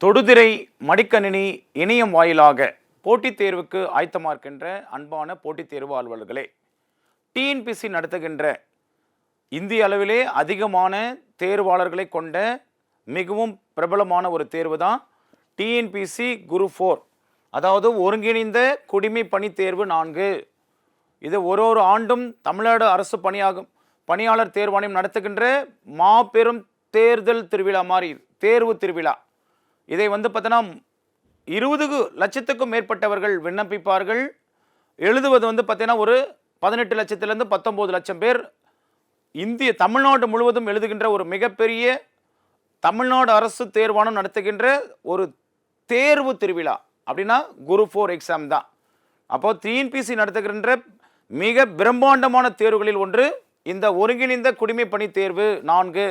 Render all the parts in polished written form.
தொடுதிரை மடிக்கணினி இணையம் வாயிலாக போட்டித் தேர்வுக்கு ஆயத்தமாக இருக்கின்ற அன்பான போட்டித் தேர்வு அலுவலர்களே, டிஎன்பிசி நடத்துகின்ற இந்திய அளவிலே அதிகமான தேர்வாளர்களை கொண்ட மிகவும் பிரபலமான ஒரு தேர்வு தான் டிஎன்பிசி குரூப் 4, அதாவது ஒருங்கிணைந்த குடிமை பணி தேர்வு 4. இது ஒரு ஆண்டும் தமிழ்நாடு அரசு பணியாளர் தேர்வாணையம் நடத்துகின்ற மாபெரும் தேர்தல் திருவிழா மாதிரி தேர்வு திருவிழா. இதை பார்த்தோன்னா 20 லட்சத்துக்கும் மேற்பட்டவர்கள் விண்ணப்பிப்பார்கள். எழுதுவது பார்த்தீங்கன்னா ஒரு 18 லட்சத்திலிருந்து 19 லட்சம் பேர் தமிழ்நாடு முழுவதும் எழுதுகின்ற ஒரு மிகப்பெரிய தமிழ்நாடு அரசு தேர்வாணையம் நடத்துகின்ற ஒரு தேர்வு திருவிழா அப்படின்னா குரூப் 4 எக்ஸாம் தான். அப்போ டிஎன்பிசி நடத்துகின்ற மிக பிரம்மாண்டமான தேர்வுகளில் ஒன்று இந்த ஒருங்கிணைந்த குடிமை பணி தேர்வு 4.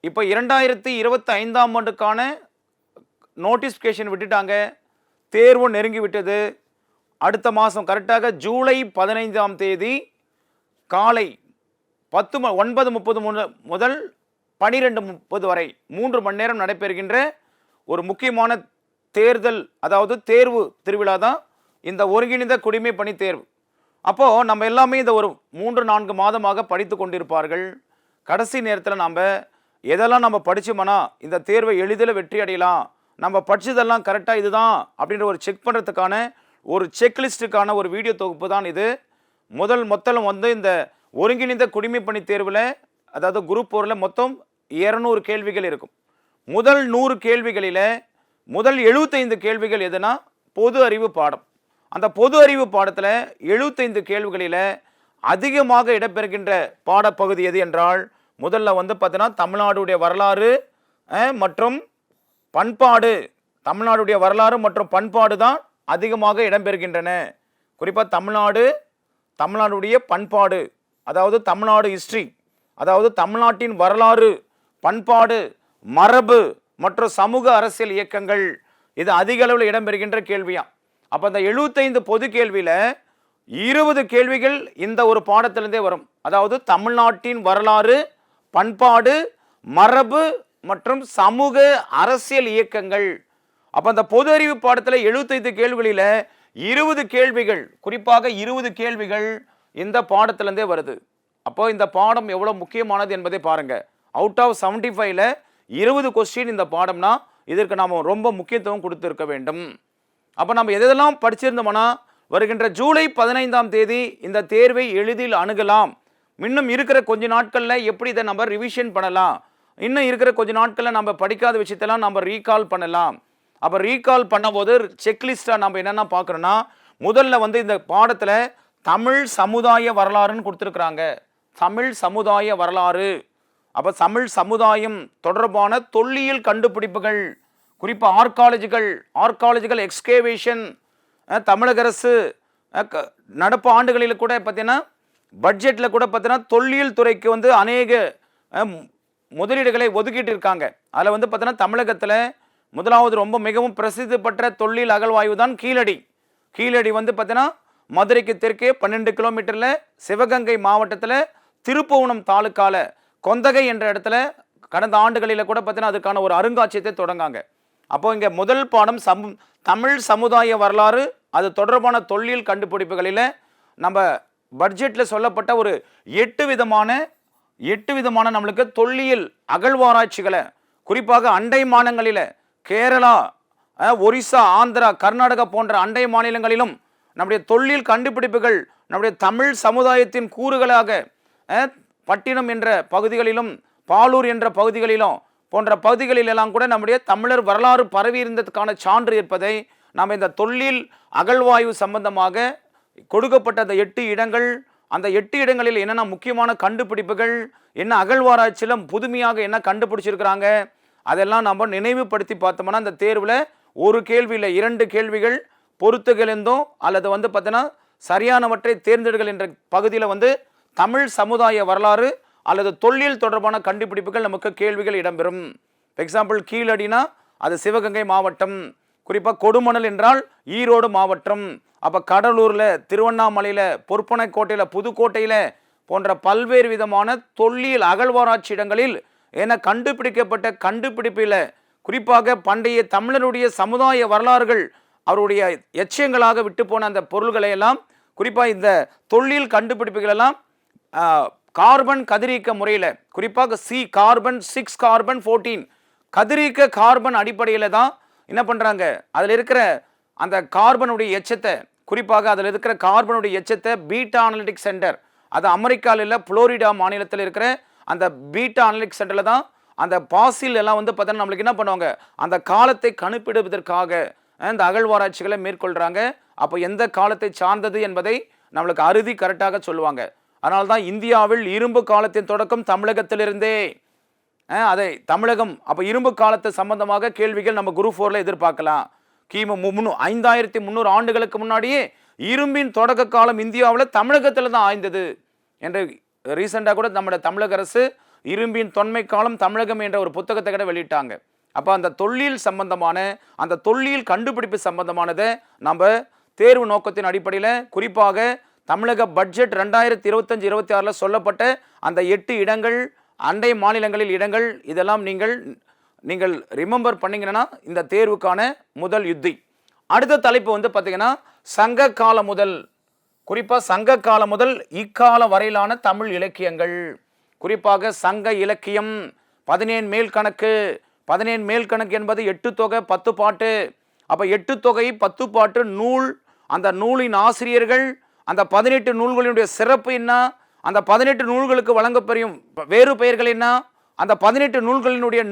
இப்போ 2025ஆம் ஆண்டுக்கான நோட்டிஃபிகேஷன் விட்டுட்டாங்க. தேர்வு நெருங்கி விட்டது. அடுத்த மாதம் கரெக்டாக ஜூலை 15ஆம் தேதி காலை 9:30 முதல் 12:30 வரை 3 மணி நேரம் நடைபெறுகின்ற ஒரு முக்கியமான தேர்தல், அதாவது தேர்வு திருவிழா தான் இந்த ஒருங்கிணைந்த குடிமை பணி தேர்வு. அப்போது நம்ம எல்லாமே இந்த ஒரு 3-4 மாதமாக படித்து கொண்டிருப்பார்கள். கடைசி நேரத்தில் எதெல்லாம் நம்ம படித்தோம்னா இந்த தேர்வை எளிதில் வெற்றி அடையலாம், நம்ம படித்ததெல்லாம் கரெக்டாக இதுதான் அப்படின்ற ஒரு செக் பண்ணுறதுக்கான ஒரு செக்லிஸ்ட்டுக்கான ஒரு வீடியோ தொகுப்பு தான் இது. மொத்தம் இந்த ஒருங்கிணைந்த குடிமை பணி தேர்வில், அதாவது குரூப் 4ல் மொத்தம் 200 கேள்விகள் இருக்கும். முதல் 100 கேள்விகளில் முதல் 75 கேள்விகள் எதுனா பொது அறிவு பாடம். அந்த பொது அறிவு பாடத்தில் 75 கேள்விகளில் அதிகமாக இடம்பெறுகின்ற பாடப்பகுதி எது என்றால், முதல்ல பார்த்தீங்கன்னா தமிழ்நாடுடைய வரலாறு மற்றும் பண்பாடு. தமிழ்நாடுடைய வரலாறு மற்றும் பண்பாடு தான் அதிகமாக இடம்பெறுகின்றன. குறிப்பாக தமிழ்நாடுடைய பண்பாடு, அதாவது தமிழ்நாடு ஹிஸ்ட்ரி, அதாவது தமிழ்நாட்டின் வரலாறு, பண்பாடு, மரபு மற்றும் சமூக அரசியல் இயக்கங்கள், இது அதிக அளவில் இடம்பெறுகின்ற கேள்வியாம். அப்போ அந்த 75 பொது கேள்வியில் 20 கேள்விகள் இந்த ஒரு பாடத்திலிருந்தே வரும். அதாவது தமிழ்நாட்டின் வரலாறு, பண்பாடு, மரபு மற்றும் சமூக அரசியல் இயக்கங்கள். அப்போ அந்த பொது அறிவு பாடத்தில் 75 கேள்விகளில் 20 கேள்விகள், குறிப்பாக 20 கேள்விகள் இந்த பாடத்திலிருந்தே வருது. அப்போ இந்த பாடம் எவ்வளோ முக்கியமானது என்பதை பாருங்கள். அவுட் ஆஃப் 75ல் 20 கொஸ்டின் இந்த பாடம்னா இதற்கு நாம் ரொம்ப முக்கியத்துவம் கொடுத்துருக்க வேண்டும். அப்போ நம்ம எதெல்லாம் படிச்சிருந்தோம்னா வருகின்ற ஜூலை 15ஆம் தேதி இந்த தேர்வை எளிதில் அணுகலாம். இன்னும் இருக்கிற கொஞ்ச நாட்களில் எப்படி இதை நம்ம ரிவிஷன் பண்ணலாம், இன்னும் இருக்கிற கொஞ்ச நாட்களில் நம்ம படிக்காத விஷயத்தெல்லாம் நம்ம ரீகால் பண்ணலாம். அப்போ ரீகால் பண்ணும்போது செக்லிஸ்ட்டாக நம்ம என்னென்ன பார்க்குறோன்னா, முதல்ல இந்த பாடத்தில் தமிழ் சமுதாய வரலாறுன்னு கொடுத்துருக்குறாங்க. தமிழ் சமுதாய வரலாறு. அப்போ தமிழ் சமுதாயம் தொடர்பான தொல்லியல் கண்டுபிடிப்புகள், குறிப்பாக ஆர்காலஜிக்கல் எக்ஸ்கேவேஷன். தமிழக அரசு நடப்பு ஆண்டுகளில் கூட பார்த்தீங்கன்னா பட்ஜெட்டில் கூட பார்த்தீங்கன்னா தொல்லியல் துறைக்கு அநேக முதலீடுகளை ஒதுக்கிட்டு இருக்காங்க. அதில் பார்த்தீங்கன்னா தமிழகத்தில் முதலாவது ரொம்ப மிகவும் பிரசித்தி பெற்ற தொல்லியல் அகழ்வாய்வு தான் கீழடி. பார்த்தீங்கன்னா மதுரைக்கு தெற்கே 12 கிலோமீட்டரில் சிவகங்கை மாவட்டத்தில் திருப்புவனம் தாலுக்கால கொந்தகை என்ற இடத்துல கடந்த ஆண்டுகளில் கூட பார்த்தீங்கன்னா அதுக்கான ஒரு அருங்காட்சியகத்தை தொடங்காங்க. அப்போ இங்கே முதல் பாடம் தமிழ் சமுதாய வரலாறு, அது தொடர்பான தொல்லியல் கண்டுபிடிப்புகளில் நம்ம பட்ஜெட்டில் சொல்லப்பட்ட ஒரு 8 விதமான நம்மளுக்கு தொல்லியல் அகழ்வாராய்ச்சிகளை, குறிப்பாக அண்டை மாநிலங்களில் கேரளா, ஒரிசா, ஆந்திரா, கர்நாடகா போன்ற அண்டை மாநிலங்களிலும் நம்முடைய தொல்லியல் கண்டுபிடிப்புகள் நம்முடைய தமிழ் சமுதாயத்தின் கூறுகளாக பட்டினம் என்ற பகுதிகளிலும் பாலூர் என்ற பகுதிகளிலும் போன்ற பகுதிகளிலெல்லாம் கூட நம்முடைய தமிழர் வரலாறு பரவி இருந்ததுக்கான சான்று இருப்பதை நாம் இந்த தொல்லியல் அகழ்வாய்வு சம்பந்தமாக கொடுக்கப்பட்ட அந்த 8 இடங்கள், அந்த 8 இடங்களில் என்னென்ன முக்கியமான கண்டுபிடிப்புகள், என்ன அகழ்வாராய்ச்சியிலும் புதுமையாக என்ன கண்டுபிடிச்சிருக்கிறாங்க, அதெல்லாம் நம்ம நினைவுபடுத்தி பார்த்தோம்னா அந்த தேர்வில் ஒரு கேள்வியில் 2 கேள்விகள் பொறுத்துகளிருந்தோம் அல்லது பார்த்தீங்கன்னா சரியானவற்றை தேர்ந்தெடுங்கள் என்ற பகுதியில் தமிழ் சமுதாய வரலாறு அல்லது தொல்லியல் தொடர்பான கண்டுபிடிப்புகள் நமக்கு கேள்விகள் இடம்பெறும். எக்ஸாம்பிள், கீழடினா அது சிவகங்கை மாவட்டம், குறிப்பாக கொடுமணல் என்றால் ஈரோடு மாவட்டம். அப்போ கடலூரில், திருவண்ணாமலையில், பொற்பனைக்கோட்டையில், புதுக்கோட்டையில் போன்ற பல்வேறு விதமான தொல்லியல் அகழ்வாராய்ச்சி இடங்களில் என கண்டுபிடிக்கப்பட்ட கண்டுபிடிப்பில் குறிப்பாக பண்டைய தமிழருடைய சமுதாய வரலாறுகள் அவருடைய எச்சயங்களாக விட்டு போன அந்த பொருள்களை எல்லாம், குறிப்பாக இந்த தொல்லியல் கண்டுபிடிப்புகள் எல்லாம் கார்பன் கதிரியக்க முறையில், குறிப்பாக கார்பன் 6 கார்பன் 14 கதிரியக்க கார்பன் அடிப்படையில் தான் என்ன பண்ணுறாங்க, அதில் இருக்கிற அந்த கார்பனுடைய எச்சத்தை, குறிப்பாக அதில் இருக்கிற கார்பனுடைய எச்சத்தை பீட்டா அனலிட்டிக் சென்டர், அது அமெரிக்காவில் இல்லை, புளோரிடா மாநிலத்தில் இருக்கிற அந்த பீட்டா அனலிட்டிக் சென்டரில் தான் அந்த பாசில் எல்லாம் வந்து பார்த்தோன்னா நம்மளுக்கு என்ன பண்ணுவாங்க, அந்த காலத்தை கணிப்பிடுவதற்காக இந்த அகழ்வாராய்ச்சிகளை மேற்கொள்கிறாங்க. அப்போ எந்த காலத்தை சார்ந்தது என்பதை நம்மளுக்கு அறுதி கரெக்டாக சொல்லுவாங்க. அதனால தான் இந்தியாவில் இரும்பு காலத்தின் தொடக்கம் தமிழகத்திலிருந்தே, அதை தமிழகம், அப்போ இரும்பு காலத்து சம்பந்தமாக கேள்விகள் நம்ம குரூப் 4ல் எதிர்பார்க்கலாம். கிமு 5300 ஆண்டுகளுக்கு முன்னாடியே இரும்பின் தொடக்க காலம் இந்தியாவில் தமிழகத்தில் தான் ஆய்ந்தது என்று ரீசெண்டாக கூட நம்முடைய தமிழக அரசு இரும்பின் தொன்மை காலம் தமிழகம் என்ற ஒரு புத்தகத்தை கூட வெளியிட்டாங்க. அப்போ அந்த தொல்லியல் சம்பந்தமான, அந்த தொல்லியல் கண்டுபிடிப்பு சம்பந்தமானதை நம்ம தேர்வு நோக்கத்தின் அடிப்படையில், குறிப்பாக தமிழக பட்ஜெட் 2025-26 சொல்லப்பட்ட அந்த 8 இடங்கள், அண்டை மாநிலங்களில் இடங்கள், இதெல்லாம் நீங்கள் ரிமெம்பர் பண்ணீங்கன்னா இந்த தேர்வுக்கான முதல் யுத்தி. அடுத்த தலைப்பு வந்து பார்த்தீங்கன்னா சங்க காலம் முதல், குறிப்பாக சங்க காலம் முதல் இக்கால வரையிலான தமிழ் இலக்கியங்கள். குறிப்பாக சங்க இலக்கியம் 17 மேல் கணக்கு. 17 மேல் கணக்கு என்பது 8 தொகை 10 பாட்டு. அப்போ 8 தொகை 10 பாட்டு நூல், அந்த நூலின் ஆசிரியர்கள், அந்த 18 நூல்களினுடைய சிறப்பு என்ன, அந்த 18 நூல்களுக்கு வழங்கப்பெறும் வேறு பெயர்கள் என்ன, அந்த 18 நூல்களினுடைய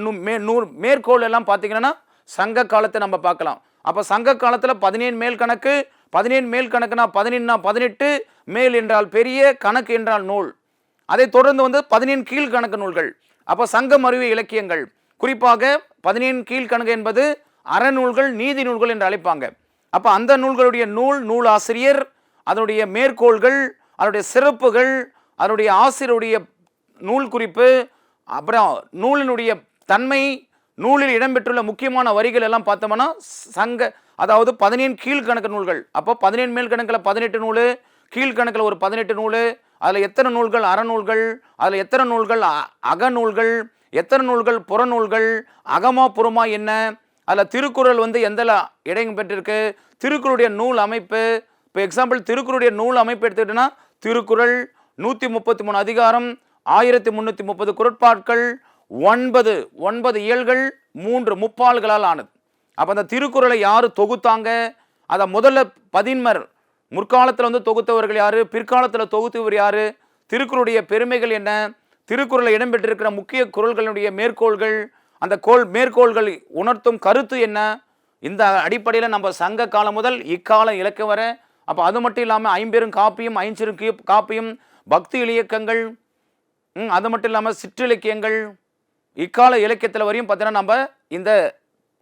மேற்கோள் எல்லாம் பார்த்தீங்கன்னா சங்க காலத்தை நம்ம பார்க்கலாம். அப்போ சங்க காலத்தில் 17 மேல் கணக்கு. 17 மேல் கணக்குனா 18 மேல் என்றால் பெரிய, கணக்கு என்றால் நூல். அதை தொடர்ந்து வந்து 17 கீழ் கணக்கு நூல்கள். அப்போ சங்கம் அறிவிய இலக்கியங்கள், குறிப்பாக 17 கீழ் கணக்கு என்பது அறநூல்கள், நீதி நூல்கள் என்று அழைப்பாங்க. அப்போ அந்த நூல்களுடைய நூல் ஆசிரியர், அதனுடைய மேற்கோள்கள், அதனுடைய சிறப்புகள், அதனுடைய ஆசிரியருடைய நூல் குறிப்பு, அப்புறம் நூலினுடைய தன்மை, நூலில் இடம்பெற்றுள்ள முக்கியமான வரிகள் எல்லாம் பார்த்தோம்னா சங்க, அதாவது 17 கீழ்கணக்கு நூல்கள். அப்போ 17 மேல் கணக்கில் 18 நூல், கீழ்கணக்கில் ஒரு 18 நூல். அதில் எத்தனை நூல்கள் அறநூல்கள், அதில் எத்தனை நூல்கள் அகநூல்கள், எத்தனை நூல்கள் புறநூல்கள், அகமா புறமா என்ன, அதில் திருக்குறள் வந்து எந்த இடம் பெற்றிருக்கு, திருக்குறளுடைய நூல் அமைப்பு. இப்போ எக்ஸாம்பிள் திருக்குறளுடைய நூல் அமைப்பு எடுத்துக்கிட்டோன்னா திருக்குறள் 133 அதிகாரம், 1330 குறட்பாட்கள், 9 இயல்கள், 3 முப்பால்களால் ஆனது. அப்போ அந்த திருக்குறளை யார் தொகுத்தாங்க, அதை முதல்ல பதின்மர் முற்காலத்தில் வந்து தொகுத்தவர்கள் யார், பிற்காலத்தில் தொகுத்தவர் யார், திருக்குறளுடைய பெருமைகள் என்ன, திருக்குறளில் இடம்பெற்றிருக்கிற முக்கிய குறள்களுடைய மேற்கோள்கள், அந்த மேற்கோள்கள் உணர்த்தும் கருத்து என்ன, இந்த அடிப்படையில் நம்ம சங்க காலம் முதல் இக்காலம் இலக்கியம் வர. அப்போ அது மட்டும் இல்லாமல் 50 காப்பியம், 5 காப்பியம், பக்தி இலக்கியங்கள், அது மட்டும் இல்லாமல் சிற்றிலக்கியங்கள், இக்கால இலக்கியத்தில் வரையும் பார்த்தீங்கன்னா நம்ம இந்த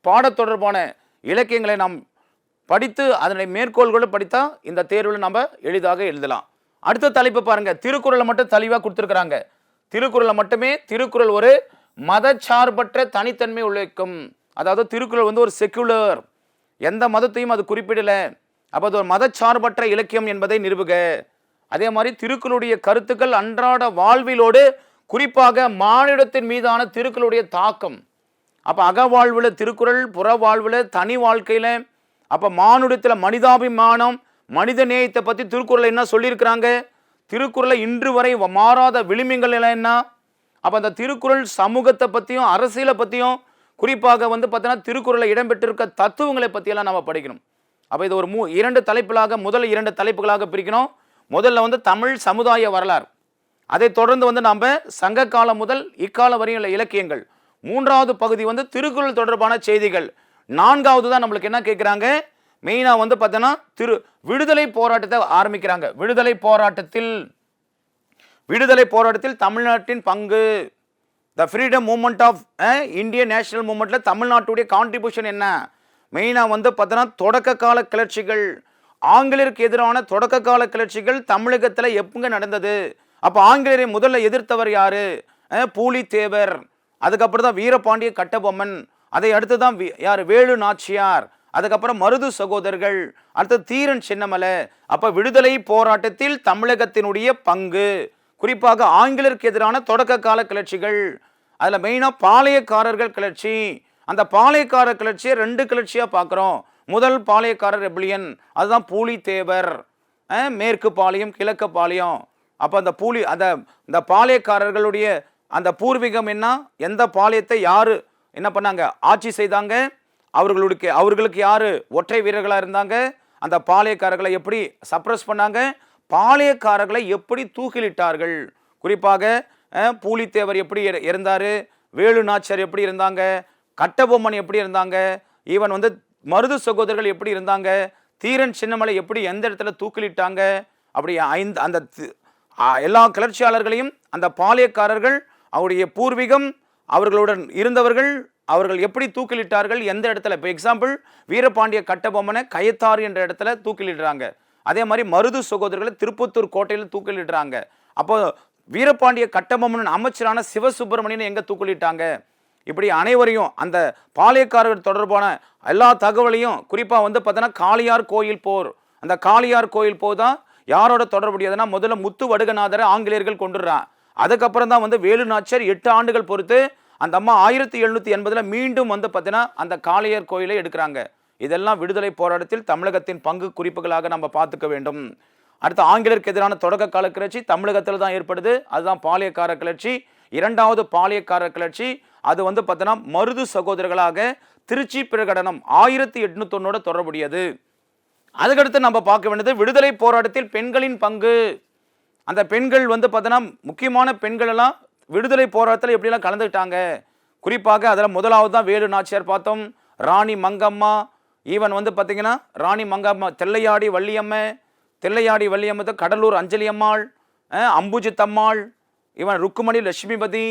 பாட தொடர்பான இலக்கியங்களை நாம் படித்து அதனை மேற்கோள்களை படித்தா இந்த தேர்வில் நம்ம எளிதாக எழுதலாம். அடுத்த தலைப்பு பாருங்க, திருக்குறளை மட்டும் தெளிவாக கொடுத்துருக்குறாங்க. திருக்குறளை மட்டுமே, திருக்குறள் ஒரு மதச்சார்பற்ற தனித்தன்மை உழைக்கும். அதாவது திருக்குறள் வந்து ஒரு செக்குலர், எந்த மதத்தையும் அது குறிப்பிடலை. அப்போ அது ஒரு மதச்சார்பற்ற இலக்கியம் என்பதை நிறுவுக. அதே மாதிரி திருக்குறளுடைய கருத்துக்கள் அன்றாட வாழ்விலோடு, குறிப்பாக மானிடத்தின் மீதான திருக்குறளுடைய தாக்கம். அப்போ அகவாழ்வில் திருக்குறள், புற வாழ்வில், தனி வாழ்க்கையில், அப்போ மானுடத்தில் மனிதாபிமானம், மனித நேயத்தை பற்றி திருக்குறளை என்ன சொல்லியிருக்கிறாங்க, திருக்குறளை இன்று வரை மாறாத விளிம்புகள் என்ன. அப்போ அந்த திருக்குறள் சமூகத்தை பற்றியும் அரசியலை பற்றியும், குறிப்பாக வந்து பார்த்தீங்கன்னா திருக்குறளை இடம்பெற்றிருக்க தத்துவங்களை பற்றியெல்லாம் நம்ம படிக்கணும். அப்போ இது ஒரு 2 தலைப்புகளாக, முதல் 2 தலைப்புகளாக பிரிக்கணும். முதல்ல வந்து தமிழ் சமுதாய வரலாறு, அதை தொடர்ந்து வந்து நாம் சங்க காலம் முதல் இக்கால வரையுள்ள இலக்கியங்கள். 3வது பகுதி வந்து திருக்குறள் தொடர்பான செய்திகள். 4வது தான் நம்மளுக்கு என்ன கேட்குறாங்க, மெயினாக வந்து பார்த்தோன்னா விடுதலை போராட்டத்தை ஆரம்பிக்கிறாங்க. விடுதலை போராட்டத்தில் தமிழ்நாட்டின் பங்கு, the freedom movement of Indian national மூமெண்ட்டில் தமிழ்நாட்டுடைய கான்ட்ரிபியூஷன் என்ன. மெயினாக வந்து பார்த்தோன்னா தொடக்க கால கிளர்ச்சிகள், ஆங்கிலேயருக்கு எதிரான தொடக்க கால கிளர்ச்சிகள் தமிழகத்தில் எப்பங்க நடந்தது. அப்போ ஆங்கிலேயரை முதல்ல எதிர்த்தவர் யார், பூலித்தேவர். அதுக்கப்புறம் தான் வீரபாண்டிய கட்டபொம்மன். அதை அடுத்து தான் யார், வேலு நாச்சியார். அதுக்கப்புறம் மருது சகோதரர்கள், அடுத்து தீரன் சின்னமலை. அப்போ விடுதலை போராட்டத்தில் தமிழகத்தினுடைய பங்கு, குறிப்பாக ஆங்கிலேயருக்கு எதிரான தொடக்க கால கிளர்ச்சிகள், அதில் மெயினாக பாளையக்காரர்கள் கிளர்ச்சி, அந்த பாளையக்கார கிளர்ச்சியை 2 கிளர்ச்சியாக பார்க்குறோம். முதல் பாளையக்கார ரெபிலியன், அதுதான் பூலித்தேவர், மேற்கு பாளையம் கிழக்கு பாளையம். அப்போ அந்த இந்த பாளையக்காரர்களுடைய அந்த பூர்வீகம் என்ன, எந்த பாளையத்தை யாரு என்ன பண்ணாங்க, ஆட்சி செய்தாங்க, அவர்களுக்கு யாரு ஒற்றை வீரர்களாக இருந்தாங்க, அந்த பாளையக்காரர்களை எப்படி சப்ரஸ் பண்ணாங்க, பாளையக்காரர்களை எப்படி தூக்கிலிட்டார்கள். குறிப்பாக பூலித்தேவர் எப்படி இருந்தார், வேலு நாச்சியார் எப்படி இருந்தாங்க, கட்டபொம்மன் எப்படி இருந்தாங்க, ஈவன் வந்து மருது சகோதரர்கள் எப்படி இருந்தாங்க, தீரன் சின்னமலை எப்படி எந்த இடத்துல தூக்கிலிட்டாங்க, அப்படி அந்த எல்லா கிளர்ச்சியாளர்களையும் அந்த பாளையக்காரர்கள் அவருடைய பூர்வீகம், அவர்களுடன் இருந்தவர்கள், அவர்கள் எப்படி தூக்கிலிட்டார்கள், எந்த இடத்துல. இப்போ எக்ஸாம்பிள், வீரபாண்டிய கட்டபொம்மனை கயத்தாறு என்ற இடத்துல தூக்கிலிடுறாங்க. அதே மாதிரி மருது சகோதரர்களை திருப்பத்தூர் கோட்டையில் தூக்கிலிடுறாங்க. அப்போ வீரபாண்டிய கட்டபொம்மன் அமைச்சரான சிவசுப்பிரமணியன் எங்க தூக்கிலிட்டாங்க. இப்படி அனைவரையும் அந்த பாளையக்காரர்கள் தொடர்பான எல்லா தகவலையும் குறிப்பாக வந்து பார்த்தோன்னா காளியார் கோயில் போர், அந்த காளியார் கோயில் போர் தான் யாரோட தொடர்புடையதுன்னா முதல்ல முத்து வடுகநாதரை ஆங்கிலேயர்கள் கொண்டுடுறான். அதுக்கப்புறம் தான் வந்து வேலு நாச்சியார் 8 ஆண்டுகள் பொறுத்து அந்த அம்மா 1780 மீண்டும் வந்து பார்த்தீங்கன்னா அந்த காளையர் கோயிலை எடுக்கிறாங்க. இதெல்லாம் விடுதலை போராட்டத்தில் தமிழகத்தின் பங்கு குறிப்புகளாக நம்ம பார்த்துக்க வேண்டும். அடுத்து ஆங்கிலேயருக்கு எதிரான தொடக்க கால கிளர்ச்சி தமிழகத்தில் தான் ஏற்படுது. அதுதான் பாளையக்கார கிளர்ச்சி. 2வது பாளையக்கார கிளர்ச்சி அது வந்து பார்த்தீங்கன்னா மருது சகோதரர்களாக திருச்சி பிரகடனம் 1801 தொடர்புடையது. அதுக்கடுத்து நம்ம பார்க்க வேண்டியது விடுதலை போராட்டத்தில் பெண்களின் பங்கு. அந்த பெண்கள் வந்து பார்த்தீங்கன்னா முக்கியமான பெண்கள் எல்லாம் விடுதலை போராட்டத்தில் எப்படிலாம் கலந்துக்கிட்டாங்க. குறிப்பாக அதில் முதலாவது தான் வேலு நாச்சியார் பார்த்தோம், ராணி மங்கம்மா, ஈவன் வந்து பார்த்தீங்கன்னா ராணி மங்கம்மா, தெல்லையாடி வள்ளியம்மை, கடலூர் அஞ்சலி அம்மாள், அம்புஜித்தம்மாள், ஈவன் ருக்குமணி லட்சுமிபதி,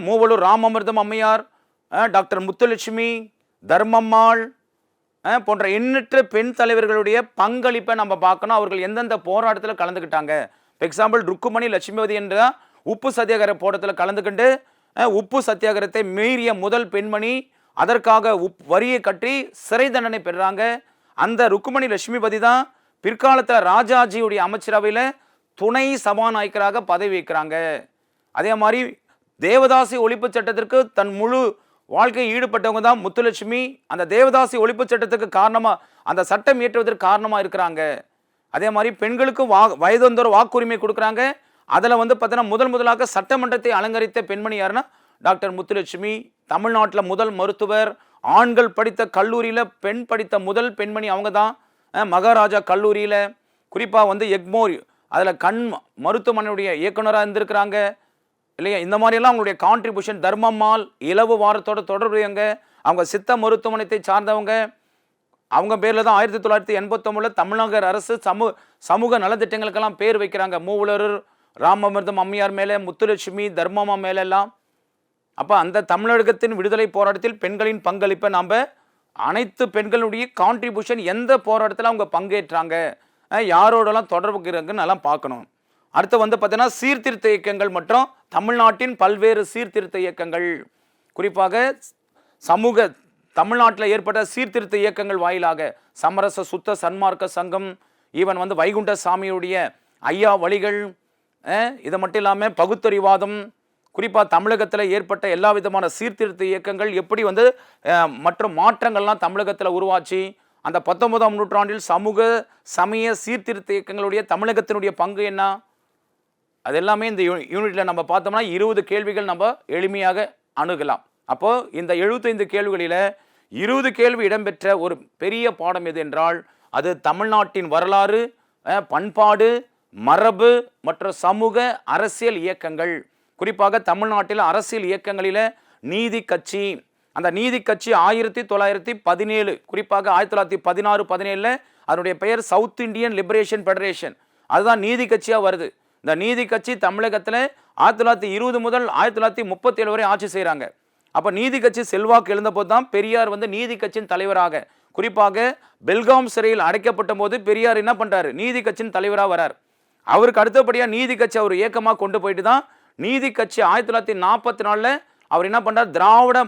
மூவலூர் ராமமிர்தம் அம்மையார், டாக்டர் முத்துலட்சுமி, தர்மம்மாள் போன்ற எண்ணற்ற பெண் தலைவர்களுடைய பங்களிப்பை நம்ம பார்க்கணும். அவர்கள் எந்தெந்த போராட்டத்தில் கலந்துக்கிட்டாங்க. எக்ஸாம்பிள், ருக்குமணி லட்சுமிபதி என்ற உப்பு சத்தியாகிரக போராட்டத்தில் கலந்துக்கிட்டு உப்பு சத்தியாகிரகத்தை மீறிய முதல் பெண்மணி, அதற்காக வரியை கட்டி சிறை தண்டனை பெறுறாங்க. அந்த ருக்குமணி லட்சுமிபதி தான் பிற்காலத்தில் ராஜாஜியுடைய அமைச்சரவையில் துணை சபாநாயகராக பதவி வைக்கிறாங்க. அதே மாதிரி தேவதாசி ஒழிப்பு சட்டத்திற்கு தன் முழு வாழ்க்கையை ஈடுபட்டவங்க தான் முத்துலட்சுமி. அந்த தேவதாசி ஒழிப்பு சட்டத்துக்கு காரணமாக, அந்த சட்டம் இயற்றுவதற்கு காரணமாக இருக்கிறாங்க. அதே மாதிரி பெண்களுக்கு வயதொந்தோர் வாக்குரிமை கொடுக்குறாங்க. அதில் வந்து பார்த்தீங்கன்னா முதலாக சட்டமன்றத்தை அலங்கரித்த பெண்மணி யாருன்னா டாக்டர் முத்துலட்சுமி. தமிழ்நாட்டில் முதல் மருத்துவர், ஆண்கள் படித்த கல்லூரியில் பெண் படித்த முதல் பெண்மணி அவங்க தான். மகாராஜா கல்லூரியில் குறிப்பாக வந்து எக்மோர் அதில் கண் மருத்துவமனையுடைய இயக்குனராக இருந்திருக்கிறாங்க இல்லையா. இந்த மாதிரியெல்லாம் அவங்களுடைய கான்ட்ரிபியூஷன். தர்மம்மாள் இலவு வாரத்தோட தொடர்புடையவங்க, அவங்க சித்த மருத்துவமனையை சார்ந்தவங்க. அவங்க பேரில் தான் 1989 தமிழக அரசு சமூக நலத்திட்டங்களுக்கெல்லாம் பேர் வைக்கிறாங்க. மூவலூர் ராமமிர்தம் அம்மையார் மேலே, முத்துலட்சுமி, தர்மம்மா மேலெல்லாம். அப்போ அந்த தமிழகத்தின் விடுதலை போராட்டத்தில் பெண்களின் பங்களிப்பை நாம் அனைத்து பெண்களுடைய கான்ட்ரிபியூஷன் எந்த போராட்டத்தில் அவங்க பங்கேற்றாங்க, யாரோடலாம் தொடர்புக்குறாங்கன்னு எல்லாம் பார்க்கணும். அடுத்து வந்து பார்த்தீங்கன்னா சீர்திருத்த இயக்கங்கள் மற்றும் தமிழ்நாட்டின் பல்வேறு சீர்திருத்த இயக்கங்கள். குறிப்பாக தமிழ்நாட்டில் ஏற்பட்ட சீர்திருத்த இயக்கங்கள் வாயிலாக சமரச சுத்த சன்மார்க்க சங்கம், ஈவன் வந்து வைகுண்ட சாமியுடைய ஐயா வழிகள், இது மட்டும் இல்லாமல் பகுத்தறிவாதம், குறிப்பாக தமிழகத்தில் ஏற்பட்ட எல்லா விதமான சீர்திருத்த இயக்கங்கள் எப்படி வந்து மற்றும் மாற்றங்கள்லாம் தமிழகத்தில் உருவாச்சு. அந்த 19ஆம் நூற்றாண்டில் சமூக சமய சீர்திருத்த இயக்கங்களுடைய தமிழகத்தினுடைய பங்கு என்ன, அது எல்லாமே இந்த யூனிட்டில் நம்ம பார்த்தோம்னா 20 கேள்விகள் நம்ம எளிமையாக அணுகலாம். அப்போது இந்த 75 கேள்விகளில் 20 கேள்வி இடம்பெற்ற ஒரு பெரிய பாடம் எது என்றால் அது தமிழ்நாட்டின் வரலாறு, பண்பாடு, மரபு மற்றும் சமூக அரசியல் இயக்கங்கள். குறிப்பாக தமிழ்நாட்டில் அரசியல் இயக்கங்களில் நீதி கட்சி, அந்த நீதி கட்சி 1917, குறிப்பாக 1916-17 அதனுடைய பெயர் சவுத் இந்தியன் லிபரேஷன் ஃபெடரேஷன், அதுதான் நீதி கட்சியாக வருது. இந்த நீதி கட்சி தமிழகத்தில் 1920 முதல் 1937 வரை ஆட்சி செய்கிறாங்க. அப்போ நீதி கட்சி செல்வாக்கு எழுந்தபோது தான் பெரியார் வந்து நீதி கட்சியின் தலைவராக, குறிப்பாக பெல்காம் சிறையில் அடைக்கப்பட்ட போது பெரியார் என்ன பண்ணுறாரு, நீதி கட்சியின் தலைவராக வரார். அவருக்கு அடுத்தபடியாக நீதி கட்சி அவர் இயக்கமாக கொண்டு போயிட்டு தான் நீதி கட்சி 1944 அவர் என்ன பண்ணுறார், திராவிட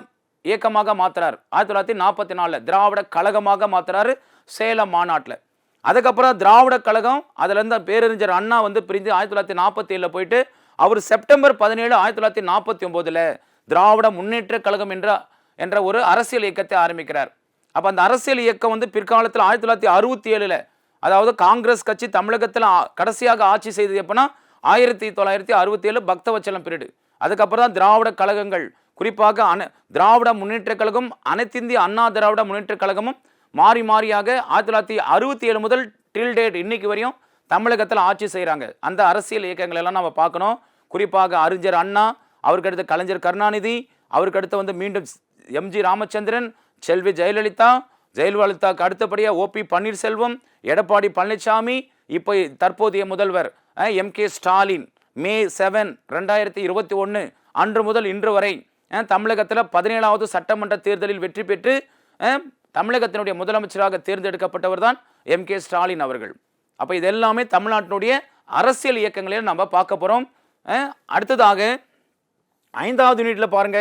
இயக்கமாக மாற்றுறார். 1944 திராவிட கழகமாக மாற்றுறாரு சேலம் மாநாட்டில். அதுக்கப்புறம் திராவிட கழகம் அதுலேருந்து பேரறிஞர் அண்ணா வந்து பிரிஞ்சு 1947 போயிட்டு அவர் செப்டம்பர் 17, 1949 திராவிட முன்னேற்ற கழகம் என்ற என்ற ஒரு அரசியல் இயக்கத்தை ஆரம்பிக்கிறார். அப்போ அந்த அரசியல் இயக்கம் வந்து பிற்காலத்தில் 1967 அதாவது காங்கிரஸ் கட்சி தமிழகத்தில் கடைசியாக ஆட்சி செய்தது எப்போனா 1967 பக்தவச்சலம் பீரியடு. அதுக்கப்புறம் தான் திராவிட கழகங்கள், குறிப்பாக திராவிட முன்னேற்ற கழகம், அனைத்திந்திய அண்ணா திராவிட முன்னேற்ற கழகமும் மாறி மாறியாக 1967 முதல் டில் டேட் இன்னைக்கு வரையும் தமிழகத்தில் ஆட்சி செய்கிறாங்க. அந்த அரசியல் இயக்கங்கள் எல்லாம் நம்ம பார்க்கணும். குறிப்பாக அறிஞர் அண்ணா, அவருக்கு அடுத்து கலைஞர் கருணாநிதி, அவருக்கு அடுத்து வந்து மீண்டும் எம்ஜி ராமச்சந்திரன், செல்வி ஜெயலலிதாவுக்கு அடுத்தபடியாக ஓபி பன்னீர்செல்வம், எடப்பாடி பழனிசாமி, இப்போ தற்போதைய முதல்வர் எம்கே ஸ்டாலின் மே 7, 2021 அன்று முதல் இன்று வரை தமிழகத்தில் 17வது சட்டமன்ற தேர்தலில் வெற்றி பெற்று தமிழகத்தினுடைய முதலமைச்சராக தேர்ந்தெடுக்கப்பட்டவர் தான் எம்கே ஸ்டாலின் அவர்கள். அப்போ இது எல்லாமே தமிழ்நாட்டினுடைய அரசியல் இயக்கங்களில் நம்ம பார்க்க போகிறோம். அடுத்ததாக 5வது யூனிட்ல பாருங்க.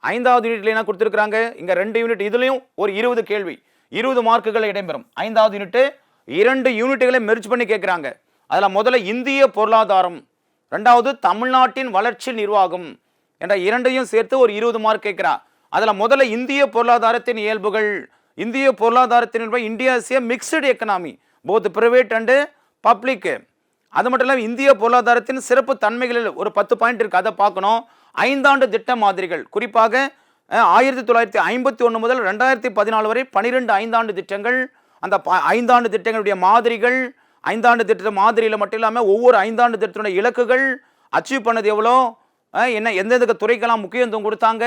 5வது யூனிட்ல என்ன கொடுத்துருக்காங்க? இங்க 2 யூனிட், இதுலயும் ஒரு 20 கேள்வி, 20 மார்க்குகள் இடம்பெறும். 5வது யூனிட் 2 யூனிட்டுகளை மெர்ஜ் பண்ணி கேட்குறாங்க. அதில் முதல்ல இந்திய பொருளாதாரம், 2வது தமிழ்நாட்டின் வளர்ச்சி நிர்வாகம் என்ற 2ஐயும் சேர்த்து ஒரு 20 மார்க் கேட்குறான். அதில் முதல்ல இந்திய பொருளாதாரத்தின் இயல்புகள். இந்திய பொருளாதாரத்தின் India is a mixed economy, both private and public. அது மட்டும் இல்லாமல் இந்திய பொருளாதாரத்தின் சிறப்பு தன்மைகளில் ஒரு 10 பாயிண்ட் இருக்குது, அதை பார்க்கணும். 5 ஆண்டு திட்ட மாதிரிகள், குறிப்பாக 1951 முதல் 2014 வரை 12 5ஆண்டு திட்டங்கள். அந்த 5 ஆண்டு திட்டங்களுடைய மாதிரிகள், 5 ஆண்டு திட்ட மாதிரியில் மட்டும் இல்லாமல் ஒவ்வொரு 5 ஆண்டு திட்டத்தினுடைய இலக்குகள் அச்சீவ் பண்ணது எவ்வளோ, என்ன எந்தெந்த துறைக்கெல்லாம் முக்கியத்துவம் கொடுத்தாங்க,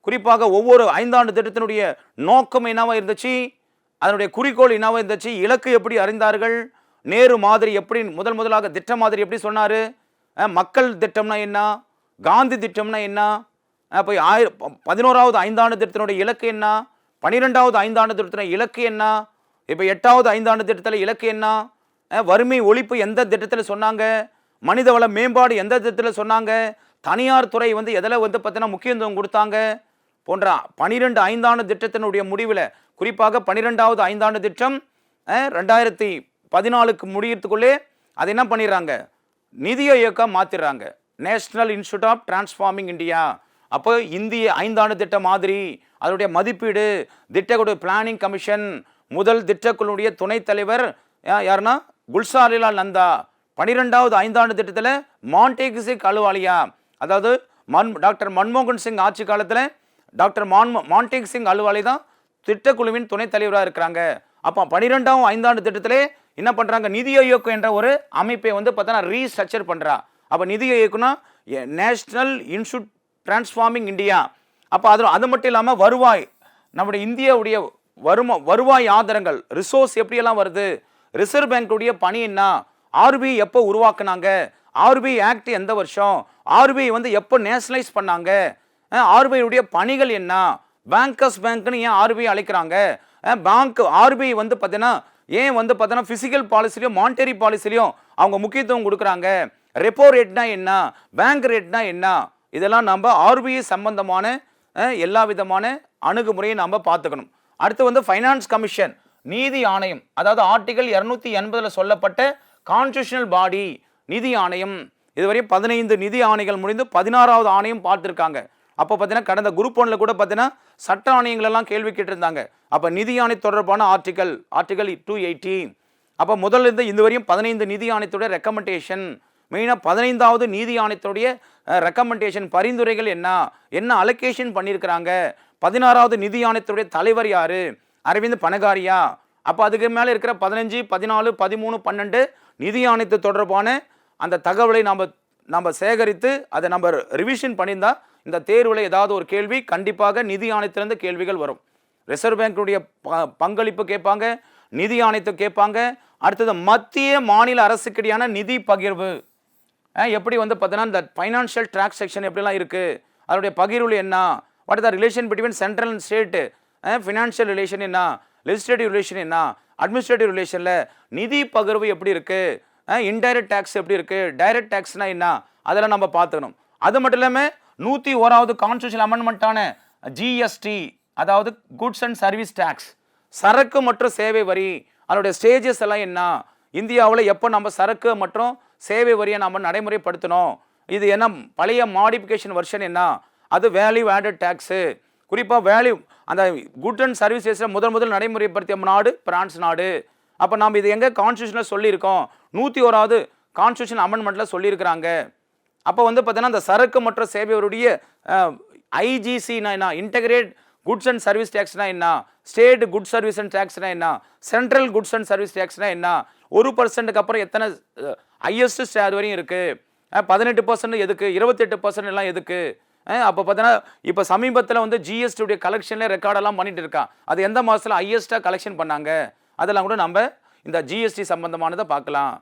குறிப்பாக ஒவ்வொரு 5 ஆண்டு திட்டத்தினுடைய நோக்கம் என்னவா இருந்துச்சு, அதனுடைய குறிக்கோள் என்னவா இருந்துச்சு, இலக்கு எப்படி அறிந்தார்கள், நேரு மாதிரி எப்படி முதலாக திட்ட மாதிரி எப்படி சொன்னார், மக்கள் திட்டம்னா என்ன, காந்தி திட்டம்னா என்ன, இப்போ 11வது 5 ஆண்டு திட்டத்தினுடைய இலக்கு என்ன, 12வது 5 ஆண்டு திட்டத்தினுடைய இலக்கு என்ன, இப்போ 8வது 5 ஆண்டு திட்டத்தில் இலக்கு என்ன, வறுமை ஒழிப்பு எந்த திட்டத்தில் சொன்னாங்க, மனிதவள மேம்பாடு எந்த திட்டத்தில் சொன்னாங்க, தனியார் துறை வந்து எதில் வந்து பார்த்தீங்கன்னா முக்கியத்துவம் கொடுத்தாங்க போன்ற 12 5 ஆண்டு திட்டத்தினுடைய முடிவில், குறிப்பாக 12வது 5 ஆண்டு திட்டம் 2014க்கு முடியறதுக்குள்ளே அதை என்ன பண்ணிடுறாங்க, நிதி ஆயோகம் மாற்றிடுறாங்க, national institute of transforming India. அப்போ இந்திய 5 ஆண்டு திட்ட மாதிரி, அதனுடைய மதிப்பீடு, திட்டக்குழு பிளானிங் கமிஷன், முதல் திட்டக்குழுடைய துணைத் தலைவர் யாருன்னா குல்சாரிலால் நந்தா. 12வது 5 ஆண்டு திட்டத்தில் மாண்டேகிசிக் அலுவாலியா, அதாவது டாக்டர் மன்மோகன் சிங் ஆட்சி காலத்தில் டாக்டர் மாண்டேக் சிங் அலுவாலி தான் திட்டக்குழுவின் துணைத் தலைவராக இருக்கிறாங்க. அப்போ 12வது 5 ஆண்டு திட்டத்திலே என்ன பண்ணுறாங்க, நிதி ஆயோக் என்ற ஒரு அமைப்பை வந்து பார்த்தோன்னா ரீஸ்ட்ரக்சர் பண்ணுறா. அப்போ நிதி ஆயோக்னா நேஷனல் இன்ஸ்டியூட் டிரான்ஸ்ஃபார்மிங் இந்தியா. அப்போ அது மட்டும் இல்லாமல் வருவாய், நம்முடைய இந்தியாவுடைய வருவாய் ஆதாரங்கள், ரிசோர்ஸ் எப்படியெல்லாம் வருது, ரிசர்வ் பேங்குடைய பணி என்ன, ஆர்பிஐ எப்போ உருவாக்குனாங்க, ஆர்பிஐ ஆக்ட் எந்த வருஷம், ஆர்பிஐ வந்து எப்போ நேஷனலைஸ் பண்ணாங்க, ஆர்பிஐ பணிகள் என்ன, பேங்கர்ஸ் பேங்க்னு ஏன் ஆர்பிஐ அழைக்கிறாங்க, பேங்க் ஆர்பிஐ வந்து பார்த்தீங்கன்னா ஏன் வந்து பார்த்தீங்கன்னா ஃபிசிக்கல் பாலிசிலையும் மானிட்டரி பாலிசிலையும் அவங்க முக்கியத்துவம் கொடுக்குறாங்க, ரெப்போ ரேட்னா என்ன, பேங்க் ரேட்னா என்ன, இதெல்லாம் நம்ம ஆர்பிஐ சம்பந்தமான எல்லா விதமான அணுகுமுறையை நம்ம பார்த்துக்கணும். அடுத்து வந்து ஃபைனான்ஸ் கமிஷன், நீதி ஆணையம், அதாவது ஆர்டிகல் 280 சொல்லப்பட்ட கான்ஸ்டிடியூஷனல் பாடி நிதி ஆணையம். இதுவரை 15 நிதி ஆணைகள் முடிந்து 16வது ஆணையம் பார்த்துருக்காங்க. அப்போ பார்த்தீங்கன்னா கடந்த குரூப் 1ல கூட பார்த்தீங்கன்னா சட்ட ஆணையங்களெல்லாம் கேள்வி கேட்டிருந்தாங்க. அப்போ நிதி ஆணை தொடர்பான ஆர்டிகல் 280. அப்போ முதல்ல இருந்து இந்த வரையும் 15 நிதி ஆணையத்துடைய ரெக்கமெண்டேஷன், மெயினாக 15வது நீதி ஆணையத்துடைய ரெக்கமெண்டேஷன் பரிந்துரைகள் என்ன அலோகேஷன் பண்ணியிருக்கிறாங்க, 16வது நிதி ஆணையத்துடைய தலைவர் யார், அரவிந்த் பனகாரியா. அப்போ அதுக்கு மேலே இருக்கிற 15, 14, 13, 12 நிதி ஆணையத்து தொடர்பான அந்த தகவலை நம்ம சேகரித்து அதை நம்ம ரிவிஷன் பண்ணியிருந்தா இந்த தேர்வில் ஏதாவது ஒரு கேள்வி கண்டிப்பாக நிதி ஆணையத்திலிருந்து கேள்விகள் வரும். ரிசர்வ் பேங்குடைய பங்களிப்பு கேட்பாங்க, நிதி ஆணையத்தை கேட்பாங்க. அடுத்தது மத்திய மாநில அரசுக்கிடையான நிதி பகிர்வு எப்படி வந்து பார்த்தீங்கன்னா இந்த ஃபைனான்ஷியல் டிரான்சாக்ஷன் எப்படிலாம் இருக்குது, அதனுடைய பகிர்வு என்ன, what is the relation between central and state, financial relation என்ன, லெஜிஸ்லேட்டிவ் ரிலேஷன் என்ன, அட்மினிஸ்ட்ரேட்டிவ் ரிலேஷனில் நிதி பகிர்வு எப்படி இருக்குது, இன்டைரக்ட் டேக்ஸ் எப்படி இருக்குது, டைரக்ட் டேக்ஸ்னா என்ன, அதெல்லாம் நம்ம பார்த்துக்கணும். அது மட்டும் இல்லாமல் 101வது கான்ஸ்டிடியூஷன் அமெண்ட்மெண்ட்டான ஜிஎஸ்டி, அதாவது குட்ஸ் அண்ட் சர்வீஸ் டேக்ஸ், சரக்கு மற்றும் சேவை வரி, அதனுடைய ஸ்டேஜஸ் எல்லாம் என்ன, இந்தியாவில் எப்போ நம்ம சரக்கு மற்றும் சேவை வரியை நம்ம நடைமுறைப்படுத்தணும், இது என்ன பழைய மாடிஃபிகேஷன் வெர்ஷன் என்ன, அது வேல்யூ ஆடட் டேக்ஸு, குறிப்பாக வேல்யூ அந்த குட் அண்ட் சர்வீசஸில் முதல் நடைமுறைப்படுத்திய நாடு பிரான்ஸ் நாடு. அப்போ நாம் இது எங்கே கான்ஸ்டியூஷனில் சொல்லியிருக்கோம், 101வது கான்ஸ்டியூஷன் அமெண்ட்மெண்ட்டில் சொல்லியிருக்கிறாங்க. அப்போ வந்து பார்த்தீங்கன்னா அந்த சரக்கு மற்றும் சேவையோருடைய ஐஜிசினா என்ன, இன்டகிரேட் குட்ஸ் அண்ட் சர்வீஸ் டேக்ஸ்னா என்ன, ஸ்டேட் குட் சர்வீஸ் அண்ட் டேக்ஸ்னா என்ன, சென்ட்ரல் குட்ஸ் அண்ட் சர்வீஸ் டேக்ஸ்னா என்ன, 1% அப்புறம் எத்தனை ஹையஸ்ட் அது வரையும் இருக்குது, 18% எதுக்கு, 28% எல்லாம் எதுக்கு. அப்போ பார்த்தீங்கன்னா இப்போ சமீபத்தில் வந்து ஜிஎஸ்டியுடைய கலெக்ஷனில் ரெக்கார்டெல்லாம் பண்ணிட்டு இருக்கான். அது எந்த மாதத்தில் ஹையஸ்ட்டாக கலெக்ஷன் பண்ணாங்க, அதெல்லாம் கூட நம்ம இந்த ஜிஎஸ்டி சம்பந்தமானதை பார்க்கலாம்.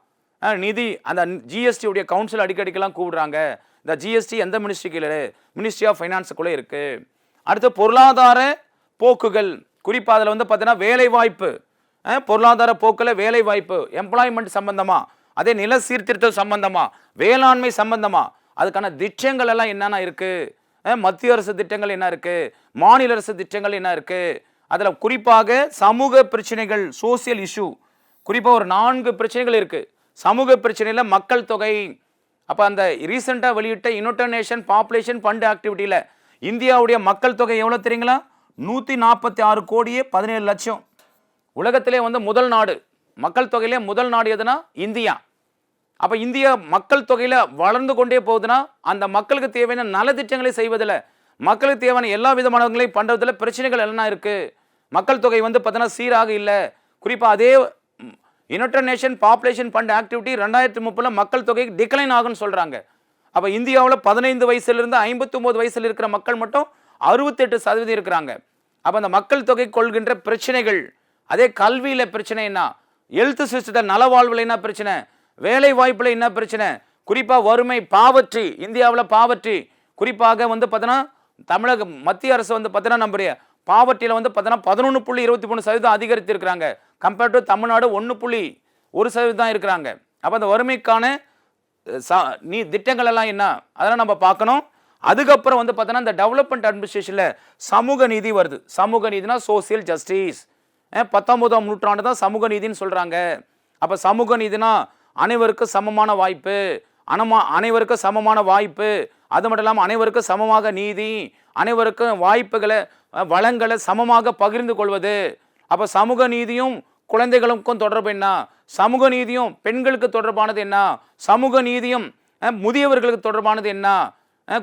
நிதி அந்த ஜிஎஸ்டியுடைய கவுன்சில் அடிக்கடிக்கெல்லாம் கூப்பிடுறாங்க. இந்த ஜிஎஸ்டி எந்த மினிஸ்ட்ரிக்கு இல்லை, மினிஸ்ட்ரி ஆஃப் ஃபைனான்ஸுக்குள்ளே இருக்குது. அடுத்து பொருளாதார போக்குகள், குறிப்பாக அதில் வந்து பார்த்தீங்கன்னா வேலைவாய்ப்பு, பொருளாதார போக்கில் வேலைவாய்ப்பு, எம்ப்ளாய்மெண்ட் சம்பந்தமாக, அதே நில சீர்திருத்தம் சம்பந்தமாக, வேளாண்மை சம்பந்தமாக அதுக்கான திட்டங்கள் எல்லாம் என்னென்ன இருக்குது, மத்திய அரசு திட்டங்கள் என்ன இருக்குது, மாநில அரசு திட்டங்கள் என்ன இருக்குது. அதில் குறிப்பாக சமூக பிரச்சனைகள், சோசியல் இஷ்யூ, குறிப்பாக ஒரு 4 பிரச்சனைகள் இருக்குது. சமூக பிரச்சனையில் மக்கள் தொகை. அப்போ அந்த ரீசெண்டாக வெளியிட்ட யுனைடெட் நேஷன் பாப்புலேஷன் ஃபண்ட் ஆக்டிவிட்டியில் இந்தியாவுடைய மக்கள் தொகை எவ்வளோ தெரியுங்களா, 146 கோடியே 17 லட்சம். உலகத்திலே வந்து முதல் நாடு, மக்கள் தொகையிலே முதல் நாடு எதுனா இந்தியா. அப்போ இந்தியா மக்கள் தொகையில் வளர்ந்து கொண்டே போகுதுன்னா அந்த மக்களுக்கு தேவையான நலத்திட்டங்களை செய்வதில், மக்களுக்கு தேவையான எல்லா விதமானவங்களையும் பண்ணுறதுல பிரச்சனைகள் எல்லாம் இருக்குது. மக்கள் தொகை வந்து பார்த்தீங்கன்னா சீராக இல்லை. குறிப்பாக அதே United nation population fund activity 2030 மக்கள் தொகை டிக்ளைன் ஆகும்னு சொல்கிறாங்க. அப்போ இந்தியாவில் 15 வயசுலேருந்து 59 வயசில் இருக்கிற மக்கள் மட்டும் 68% இருக்கிறாங்க. அப்போ அந்த மக்கள் தொகை கொள்கின்ற பிரச்சனைகள், அதே கல்வியில் பிரச்சனை என்ன, ஹெல்த் சிஸ்டத்தில் நலவாழ்வில் என்ன பிரச்சனை, வேலை வாய்ப்பில் என்ன பிரச்சனை, குறிப்பாக வறுமை, பாவர்ட்டி, இந்தியாவில் பாவர்ட்டி, குறிப்பாக வந்து பார்த்தோன்னா தமிழக மத்திய அரசு வந்து பார்த்தோன்னா நம்முடைய பாவர்ட்டியில் வந்து பார்த்தோன்னா 11.23% அதிகரித்திருக்கிறாங்க. கம்பேர்ட் டு தமிழ்நாடு 1.1% தான் இருக்கிறாங்க. அப்போ அந்த வறுமைக்கான திட்டங்கள் எல்லாம் என்ன, அதெல்லாம் நம்ம பார்க்கணும். அதுக்கப்புறம் வந்து பார்த்தோன்னா இந்த டெவலப்மெண்ட் அட்மினிஸ்ட்ரேஷனில் சமூக நீதி வருது. சமூக நீதினா சோசியல் ஜஸ்டிஸ். 19ஆம் நூற்றாண்டு தான் சமூக நீதினு சொல்கிறாங்க. அப்போ சமூக நீதினா அனைவருக்கும் சமமான வாய்ப்பு, அனைவருக்கும் சமமான வாய்ப்பு, அது மட்டும் இல்லாமல் அனைவருக்கும் சமமாக நீதி, அனைவருக்கும் வாய்ப்புகளை வளங்களை சமமாக பகிர்ந்து கொள்வது. அப்போ சமூக நீதியும் குழந்தைகளுக்கும் தொடர்பு என்ன, சமூக நீதியும் பெண்களுக்கு தொடர்பானது என்ன, சமூக நீதியும் முதியவர்களுக்கு தொடர்பானது என்ன,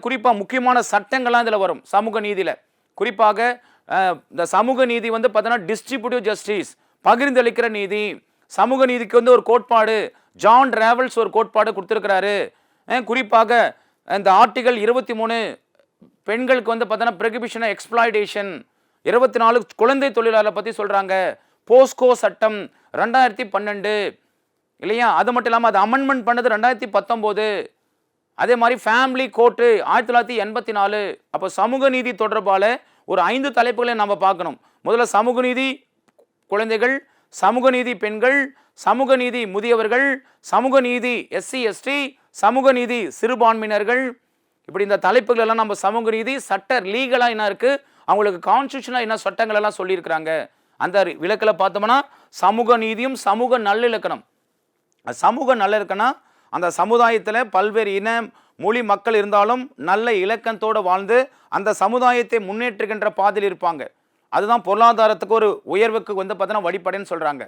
குறிப்பாக முக்கியமான சட்டங்கள்லாம் இதில் வரும் சமூக நீதியில். குறிப்பாக இந்த சமூக நீதி வந்து பார்த்தோன்னா டிஸ்ட்ரிபியூட்டிவ் ஜஸ்டிஸ், பகிர்ந்தளிக்கிற நீதி. சமூக நீதிக்கு வந்து ஒரு கோட்பாடு ஜான் டிராவல்ஸ் ஒரு கோட்பாடு கொடுத்துருக்கிறாரு. குறிப்பாக இந்த ஆர்டிகல் 23 பெண்களுக்கு வந்து பார்த்தோன்னா ப்ரொஹிபிஷன் எக்ஸ்ப்ளாய்டேஷன், 24 குழந்தை தொழிலாளர் பற்றி சொல்கிறாங்க. போஸ்கோ சட்டம் 2012 இல்லையா, அது மட்டும் இல்லாமல் அது அமெண்ட்மெண்ட் பண்ணது 2019. அதே மாதிரி ஃபேமிலி கோர்ட்டு 1984. அப்போ சமூக நீதி தொடர்பால் ஒரு 5 தலைப்புகளை நம்ம பார்க்கணும். முதல்ல சமூக நீதி குழந்தைகள், சமூக நீதி பெண்கள், சமூக நீதி முதியவர்கள், சமூக நீதி எஸ்சி எஸ்டி, சமூக நீதி சிறுபான்மையினர்கள். இப்படி இந்த தலைப்புகள் எல்லாம் நம்ம சமூக நீதி சட்ட லீகலாக என்ன இருக்குது, அவங்களுக்கு கான்ஸ்டியூஷனாக என்ன சட்டங்கள் எல்லாம் சொல்லியிருக்கிறாங்க. அந்த விளக்கில் பார்த்தோம்னா சமூக நீதியும் சமூக நல்லிலக்கணம். சமூக நல்லிலக்கணம் அந்த சமுதாயத்தில் பல்வேறு இன மொழி மக்கள் இருந்தாலும் நல்ல இலக்கணத்தோடு வாழ்ந்து அந்த சமுதாயத்தை முன்னேற்றுகின்ற பாதையில் இருப்பாங்க. அதுதான் பொருளாதாரத்துக்கு ஒரு உயர்வுக்கு வந்து பார்த்தோன்னா வழிபடைன்னு சொல்கிறாங்க.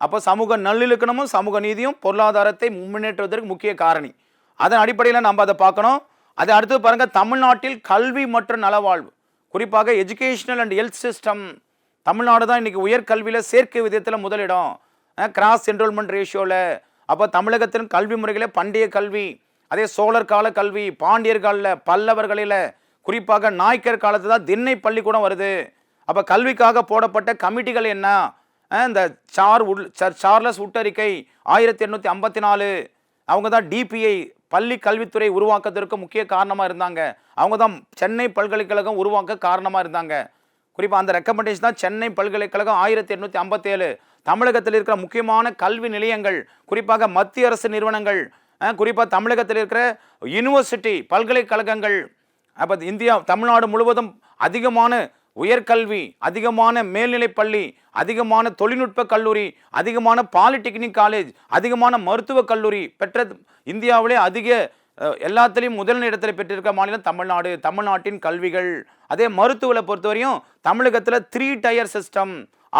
அப்போ சமூக நல்லிலக்கணமும் சமூக நீதியும் பொருளாதாரத்தை முன்னேற்றுவதற்கு முக்கிய காரணி. அதன் அடிப்படையில் நம்ம அதை பார்க்கணும். அதை அடுத்து பாருங்கள், தமிழ்நாட்டில் கல்வி மற்றும் நலவாழ்வு, குறிப்பாக educational and health system. Tamil Nadu தான் இன்றைக்கி உயர்கல்வியில் சேர்க்கை விதத்தில் முதலிடம், கிராஸ் என்ரோல்மெண்ட் ரேஷியோவில். அப்போ தமிழகத்தின் கல்வி முறைகளே பண்டைய கல்வி, அதே சோழர் கால கல்வி, பாண்டியர் காலில், பல்லவர்களில், குறிப்பாக நாயக்கர் காலத்தில் தான் திண்ணை பள்ளிக்கூடம் வருது. அப்போ கல்விக்காக போடப்பட்ட கமிட்டிகள் என்ன, இந்த சார்லஸ் உட்டறிக்கை 1854, அவங்க தான் டிபிஐ பள்ளி கல்வித்துறை உருவாக்கத்திற்கு முக்கிய காரணமாக இருந்தாங்க. அவங்க தான் சென்னை பல்கலைக்கழகம் உருவாக்க காரணமாக இருந்தாங்க. குறிப்பாக அந்த ரெக்கமெண்டேஷன் தான் சென்னை பல்கலைக்கழகம் 1857. தமிழகத்தில் இருக்கிற முக்கியமான கல்வி நிலையங்கள், குறிப்பாக மத்திய அரசு நிறுவனங்கள், குறிப்பாக தமிழகத்தில் இருக்கிற யூனிவர்சிட்டி பல்கலைக்கழகங்கள். அப்போ இந்தியா தமிழ்நாடு முழுவதும் அதிகமான உயர்கல்வி, அதிகமான மேல்நிலைப் பள்ளி, அதிகமான தொழில்நுட்ப கல்லூரி, அதிகமான பாலிடெக்னிக் காலேஜ், அதிகமான மருத்துவக் கல்லூரி பெற்ற இந்தியாவிலே அதிக எல்லாத்துலேயும் முதல் இடத்துல பெற்றிருக்க மாநிலம் தமிழ்நாடு. தமிழ்நாட்டின் கல்விகள், அதே மருத்துவத்தை பொறுத்தவரையும் தமிழகத்தில் 3 டயர் சிஸ்டம்,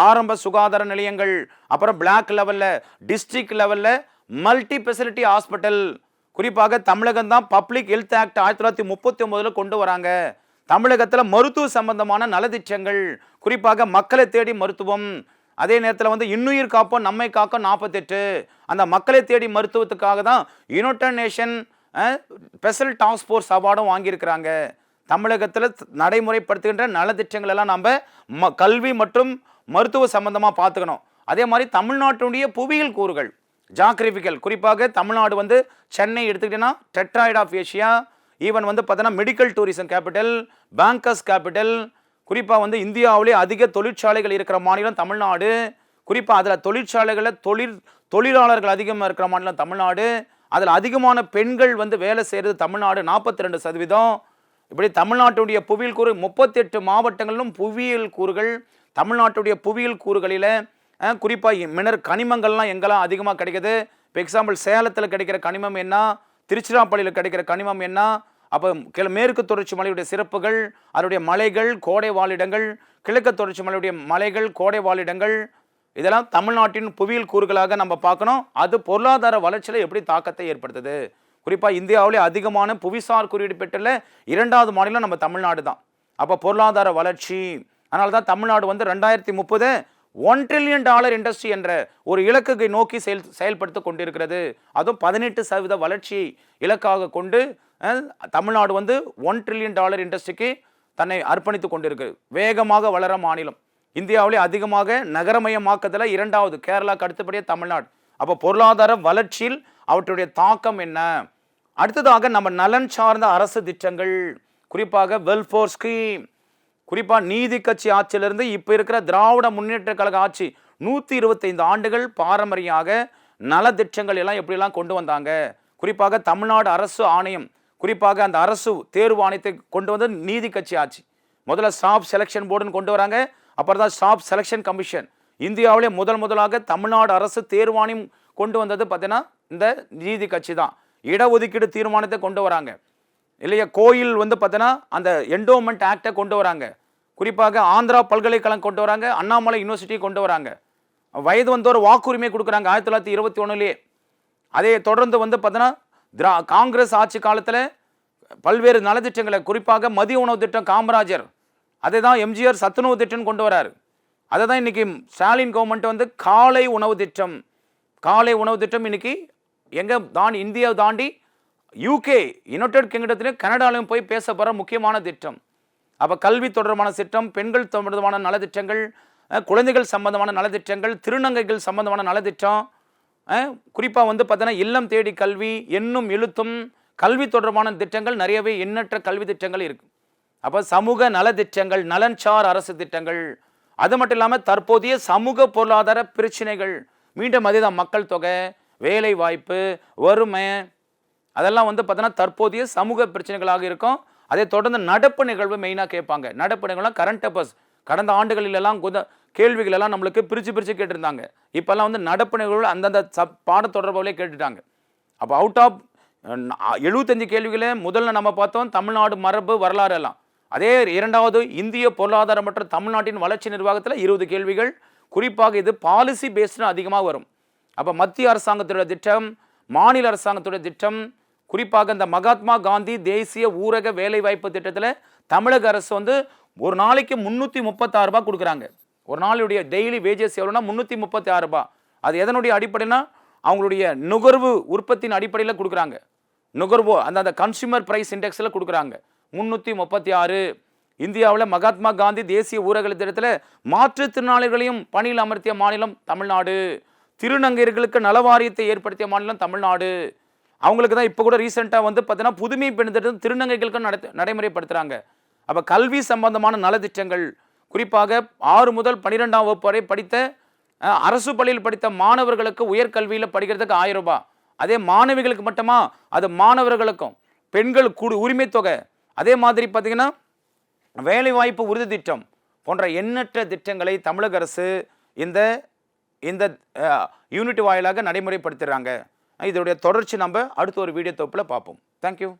ஆரம்ப சுகாதார நிலையங்கள், அப்புறம் பிளாக் லெவலில், டிஸ்ட்ரிக்ட் லெவலில் மல்டி ஸ்பெஷாலிட்டி ஹாஸ்பிட்டல். குறிப்பாக தமிழகம் தான் பப்ளிக் ஹெல்த் ஆக்ட் 1939 கொண்டு வராங்க. தமிழகத்தில் மருத்துவ சம்பந்தமான நலத்திட்டங்கள், குறிப்பாக மக்களை தேடி மருத்துவம். அதே நேரத்தில் வந்து இன்னுயிர் காப்போம் நம்மை காக்கும் 48, அந்த மக்களை தேடி மருத்துவத்துக்காக தான் united nation special task force அவார்டும் வாங்கியிருக்கிறாங்க. தமிழகத்தில் நடைமுறைப்படுத்துகின்ற நலத்திட்டங்கள் எல்லாம் நம்ம கல்வி மற்றும் மருத்துவ சம்பந்தமாக பார்த்துக்கணும். அதே மாதிரி தமிழ்நாட்டுடைய புவியியல் கூறுகள், ஜாகிரபிக்கல், குறிப்பாக தமிழ்நாடு வந்து சென்னை எடுத்துக்கிட்டீங்கன்னா டெட்ராய்ட் ஆஃப் ஏஷியா, ஈவன் வந்து பார்த்தீங்கன்னா medical tourism capital, bankers capital. குறிப்பாக வந்து இந்தியாவிலே அதிக தொழிற்சாலைகள் இருக்கிற மாநிலம் தமிழ்நாடு. குறிப்பாக அதில் தொழிற்சாலைகளில் தொழிலாளர்கள் அதிகமாக இருக்கிற மாநிலம் தமிழ்நாடு. அதில் அதிகமான பெண்கள் வந்து வேலை செய்கிறது தமிழ்நாடு, 42%. இப்படி தமிழ்நாட்டுடைய புவியியல் கூறு 38 மாவட்டங்களிலும் புவியியல் கூறுகள். தமிழ்நாட்டுடைய புவியியல் கூறுகளில் குறிப்பாக கனிமங்கள்லாம் எங்கெல்லாம் அதிகமாக கிடைக்குது. இப்போ எக்ஸாம்பிள் சேலத்தில் கிடைக்கிற கனிமம் என்ன, திருச்சிராப்பள்ளியில் கிடைக்கிற கனிமம் என்ன, அப்போ மேற்கு தொடர்ச்சி மலையுடைய சிறப்புகள், அதனுடைய மலைகள், கோடை வாழிடங்கள், கிழக்கு தொடர்ச்சி மலையுடைய மலைகள், கோடை வாழிடங்கள், இதெல்லாம் தமிழ்நாட்டின் புவியியல் கூறுகளாக நம்ம பார்க்கணும். அது பொருளாதார வளர்ச்சியில் எப்படி தாக்கத்தை ஏற்படுத்துது. குறிப்பாக இந்தியாவிலே அதிகமான புவிசார் குறியீடு பெற்றுள்ள 2வது மாநிலம் நம்ம தமிழ்நாடு தான். அப்போ பொருளாதார வளர்ச்சி, அதனால தான் தமிழ்நாடு வந்து 2030 $1 trillion இண்டஸ்ட்ரி என்ற ஒரு இலக்கை நோக்கி செயல்படுத்த கொண்டிருக்கிறது. அதுவும் 18% வளர்ச்சி இலக்காக கொண்டு தமிழ்நாடு வந்து $1 trillion இண்டஸ்ட்ரிக்கு தன்னை அர்ப்பணித்து கொண்டிருக்கு. வேகமாக வளர மாநிலம். இந்தியாவிலே அதிகமாக நகரமயமாக்கத்தில் 2வது, கேரளாவுக்கு அடுத்தபடியே தமிழ்நாடு. அப்போ பொருளாதார வளர்ச்சியில் அவற்றுடைய தாக்கம் என்ன. அடுத்ததாக நம்ம நலன் சார்ந்த அரசு திட்டங்கள், குறிப்பாக வெல்ஃபேர் ஸ்கீம். குறிப்பாக நீதி கட்சி ஆட்சியிலிருந்து இப்போ இருக்கிற திராவிட முன்னேற்ற கழக ஆட்சி 125 ஆண்டுகள் பாரம்பரியாக நலத்திட்டங்கள் எல்லாம் எப்படிலாம் கொண்டு வந்தாங்க. குறிப்பாக தமிழ்நாடு அரசு ஆணையம், குறிப்பாக அந்த அரசு தேர்வு ஆணையத்தை கொண்டு வந்து நீதி கட்சி ஆட்சி. முதல்ல ஸ்டாஃப் செலெக்ஷன் போர்டுன்னு கொண்டு வராங்க, அப்புறம் தான் ஸ்டாஃப் செலெக்ஷன் கமிஷன். இந்தியாவிலே முதலாக தமிழ்நாடு அரசு தேர்வாணையம் கொண்டு வந்தது பார்த்தீங்கன்னா இந்த நீதி கட்சி தான். இடஒதுக்கீடு தீர்மானத்தை கொண்டு வராங்க இல்லையா. கோயில் வந்து பார்த்தீங்கன்னா அந்த என்டோமெண்ட் ஆக்டை கொண்டு வராங்க. குறிப்பாக ஆந்திரா பல்கலைக்கழகம் கொண்டு வராங்க, அண்ணாமலை யூனிவர்சிட்டி கொண்டு வராங்க. வயது வந்தோர் வாக்குரிமை கொடுக்குறாங்க 1921. அதே தொடர்ந்து வந்து பார்த்தீங்கன்னா காங்கிரஸ் ஆட்சி காலத்தில் பல்வேறு நலத்திட்டங்களை, குறிப்பாக மதிய உணவு திட்டம் காமராஜர், அதை தான் எம்ஜிஆர் சத்துணவு திட்டம்னு கொண்டு வராரு. அதை தான் இன்னைக்கு ஸ்டாலின் கவர்மெண்ட் வந்து காலை உணவு திட்டம். காலை உணவு திட்டம் இன்னைக்கு எங்கே தான் இந்தியாவை தாண்டி யூகே, யுனைடெட் கிங்டத்திலையும் கனடாலையும் போய் பேச போகிற முக்கியமான திட்டம். அப்போ கல்வி தொடர்பான திட்டம், பெண்கள் தொடர்பான நலத்திட்டங்கள், குழந்தைகள் சம்பந்தமான நலத்திட்டங்கள், திருநங்கைகள் சம்பந்தமான நலத்திட்டம், குறிப்பாக வந்து பார்த்தீங்கன்னா இல்லம் தேடி கல்வி, எண்ணும் எழுத்தும், கல்வி தொடர்பான திட்டங்கள் நிறையவே எண்ணற்ற கல்வி திட்டங்கள் இருக்கு. அப்போ சமூக நலத்திட்டங்கள், நலன்சார் அரசு திட்டங்கள், அது மட்டும் இல்லாமல் தற்போதைய சமூக பொருளாதார பிரச்சனைகள், மீண்டும் அதுதான் மக்கள் தொகை, வேலை வாய்ப்பு, வறுமை, அதெல்லாம் வந்து பார்த்தீங்கன்னா தற்போதைய சமூக பிரச்சனைகளாக இருக்கும். அதை தொடர்ந்து நடப்பு நிகழ்வு மெயினாக கேட்பாங்க. நடப்பு நிகழ்வுலாம் கரண்ட் அஃபேர்ஸ், கடந்த ஆண்டுகளிலெல்லாம் கேள்விகள் எல்லாம் நம்மளுக்கு பிரித்து கேட்டிருந்தாங்க. இப்போல்லாம் வந்து நடப்பு நிகழ்வு அந்தந்த பாட தொடர்பாகவே கேட்டுட்டாங்க. அப்போ அவுட் ஆஃப் 75 கேள்விகளே முதல்ல நம்ம பார்த்தோம் தமிழ்நாடு மரபு வரலாறு எல்லாம். அதே 2வது இந்திய பொருளாதாரம் மற்றும் தமிழ்நாட்டின் வளர்ச்சி நிர்வாகத்தில் 20 கேள்விகள். குறிப்பாக இது பாலிசி பேஸ்டு அதிகமாக வரும். அப்போ மத்திய அரசாங்கத்துடைய திட்டம், மாநில அரசாங்கத்துடைய திட்டம், குறிப்பாக இந்த மகாத்மா காந்தி தேசிய ஊரக வேலைவாய்ப்பு திட்டத்தில் தமிழக அரசு வந்து ஒரு நாளைக்கு 336 ரூபாய் கொடுக்குறாங்க. ஒரு நாளுடைய டெய்லி வேஜஸ் எவ்வளோனா 336 ரூபாய். அது எதனுடைய அடிப்படைனா அவங்களுடைய நுகர்வு உற்பத்தியின் அடிப்படையில் கொடுக்குறாங்க. நுகர்வு அந்த கன்சியூமர் பிரைஸ் இண்டெக்ஸில் கொடுக்குறாங்க 336. இந்தியாவில் மகாத்மா காந்தி தேசிய ஊரக திட்டத்தில் மாற்றுத்திறனாளிகளையும் பணியில் அமர்த்திய மாநிலம் தமிழ்நாடு. திருநங்கையர்களுக்கு நலவாரியத்தை ஏற்படுத்திய மாநிலம் தமிழ்நாடு. அவங்களுக்கு தான் இப்போ கூட ரீசெண்டாக வந்து பார்த்தீங்கன்னா புதுமை பெண் திட்டம் திருநங்கைகளுக்கும் நடைமுறைப்படுத்துகிறாங்க. அப்போ கல்வி சம்பந்தமான நலத்திட்டங்கள், குறிப்பாக 6 முதல் 12ஆம் வகுப்பு வரை படித்த அரசு பள்ளியில் படித்த மாணவர்களுக்கு உயர்கல்வியில் படிக்கிறதுக்கு 1000 ரூபாய். அதே மாணவிகளுக்கு மட்டுமா, அது மாணவர்களுக்கும். பெண்கள் உரிமை தொகை, அதே மாதிரி பார்த்தீங்கன்னா வேலைவாய்ப்பு உறுதி திட்டம் போன்ற எண்ணற்ற திட்டங்களை தமிழக அரசு இந்த இந்த யூனிட் வாயிலாக நடைமுறைப்படுத்துகிறாங்க. இதோடைய தொடர்ச்சி நம்ம அடுத்த ஒரு வீடியோ தொகுப்பில் பார்ப்போம். தேங்க்யூ.